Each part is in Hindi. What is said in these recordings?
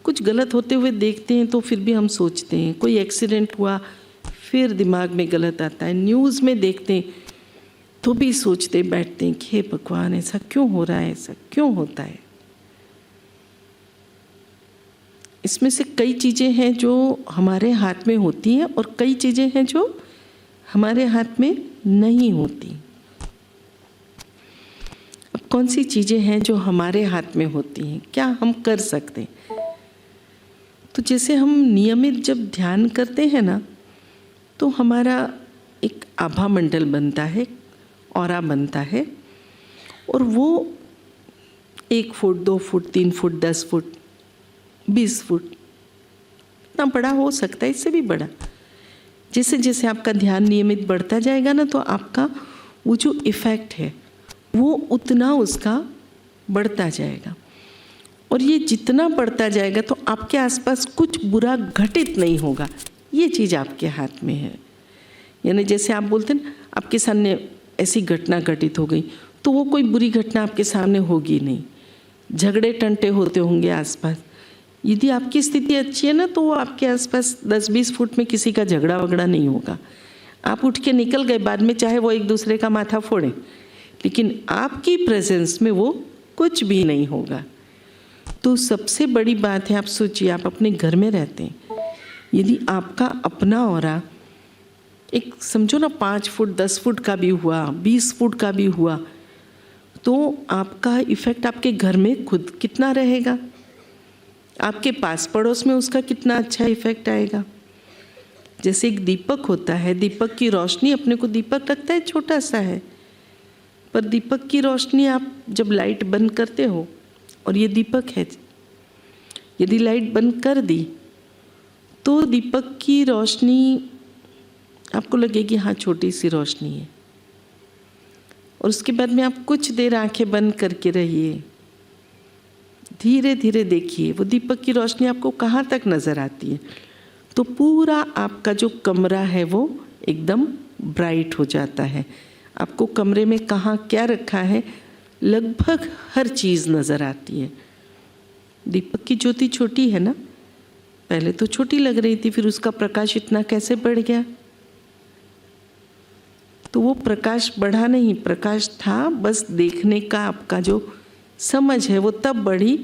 कुछ गलत होते हुए देखते हैं तो फिर भी हम सोचते हैं, कोई एक्सीडेंट हुआ फिर दिमाग में गलत आता है, न्यूज़ में देखते हैं तो भी सोचते बैठते हैं कि हे भगवान ऐसा क्यों हो रहा है, ऐसा क्यों होता है। इसमें से कई चीज़ें हैं जो हमारे हाथ में होती हैं और कई चीज़ें हैं जो हमारे हाथ में नहीं होती। अब कौन सी चीज़ें हैं जो हमारे हाथ में होती हैं, क्या हम कर सकते हैं? तो जैसे हम नियमित जब ध्यान करते हैं ना, तो हमारा एक आभा मंडल बनता है, ऑरा बनता है, और वो 1 foot 2 foot 3 foot 10 foot 20 foot इतना बड़ा हो सकता है, इससे भी बड़ा। जैसे जैसे आपका ध्यान नियमित बढ़ता जाएगा ना, तो आपका वो जो इफ़ेक्ट है वो उतना उसका बढ़ता जाएगा। और ये जितना बढ़ता जाएगा तो आपके आसपास कुछ बुरा घटित नहीं होगा। ये चीज़ आपके हाथ में है। यानी जैसे आप बोलते हैं ना, आपके सामने ऐसी घटना घटित हो गई तो वो कोई बुरी घटना आपके सामने होगी नहीं। झगड़े टंटे होते होंगे आसपास, यदि आपकी स्थिति अच्छी है ना, तो वो आपके आसपास 10-20 फुट में किसी का झगड़ा वगड़ा नहीं होगा। आप उठ के निकल गए बाद में, चाहे वो एक दूसरे का माथा फोड़े, लेकिन आपकी प्रेजेंस में वो कुछ भी नहीं होगा। तो सबसे बड़ी बात है, आप सोचिए, आप अपने घर में रहते हैं, यदि आपका अपना ऑरा एक समझो ना 5 फुट 10 फुट का भी हुआ, 20 फुट का भी हुआ, तो आपका इफ़ेक्ट आपके घर में खुद कितना रहेगा, आपके पास पड़ोस में उसका कितना अच्छा इफ़ेक्ट आएगा। जैसे एक दीपक होता है, दीपक की रोशनी, अपने को दीपक लगता है छोटा सा है, पर दीपक की रोशनी आप जब लाइट बंद करते हो, और ये दीपक है, यदि लाइट बंद कर दी तो दीपक की रोशनी आपको लगेगी हाँ छोटी सी रोशनी है, और उसके बाद में आप कुछ देर आंखें बंद करके रहिए, धीरे धीरे देखिए वो दीपक की रोशनी आपको कहाँ तक नज़र आती है। तो पूरा आपका जो कमरा है वो एकदम ब्राइट हो जाता है। आपको कमरे में कहाँ क्या रखा है लगभग हर चीज़ नज़र आती है। दीपक की ज्योति छोटी है ना, पहले तो छोटी लग रही थी, फिर उसका प्रकाश इतना कैसे बढ़ गया। तो वो प्रकाश बढ़ा नहीं, प्रकाश था, बस देखने का आपका जो समझ है वो तब बढ़ी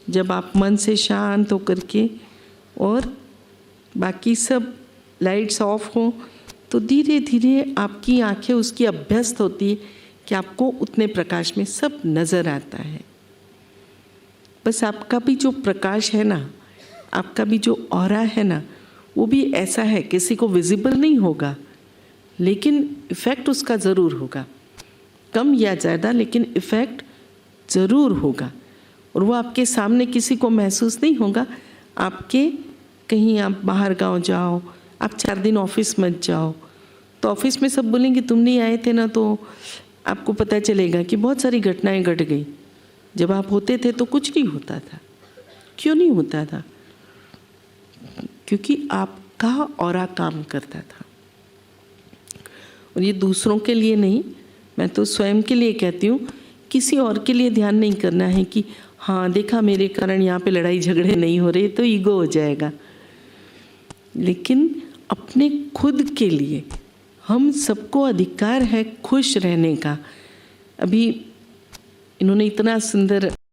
जब आप मन से शांत होकर के और बाकी सब लाइट्स ऑफ हो, तो धीरे धीरे आपकी आंखें उसकी अभ्यस्त होती है कि आपको उतने प्रकाश में सब नज़र आता है। बस आपका भी जो प्रकाश है ना, आपका भी जो ऑरा है ना, वो भी ऐसा है, किसी को विजिबल नहीं होगा, लेकिन इफ़ेक्ट उसका ज़रूर होगा, कम या ज़्यादा, लेकिन इफ़ेक्ट ज़रूर होगा। और वो आपके सामने किसी को महसूस नहीं होगा। आपके कहीं आप बाहर गांव जाओ, आप 4 दिन ऑफिस मत जाओ, तो ऑफिस में सब बोलेंगे तुम नहीं आए थे ना, तो आपको पता चलेगा कि बहुत सारी घटनाएं घट गई। जब आप होते थे तो कुछ नहीं होता था। क्यों नहीं होता था? क्योंकि आपका ऑरा काम करता था। और ये दूसरों के लिए नहीं, मैं तो स्वयं के लिए कहती हूँ, किसी और के लिए ध्यान नहीं करना है कि हाँ देखा मेरे कारण यहाँ पे लड़ाई झगड़े नहीं हो रहे, तो ईगो हो जाएगा। लेकिन अपने खुद के लिए हम सबको अधिकार है खुश रहने का। अभी इन्होंने इतना सुंदर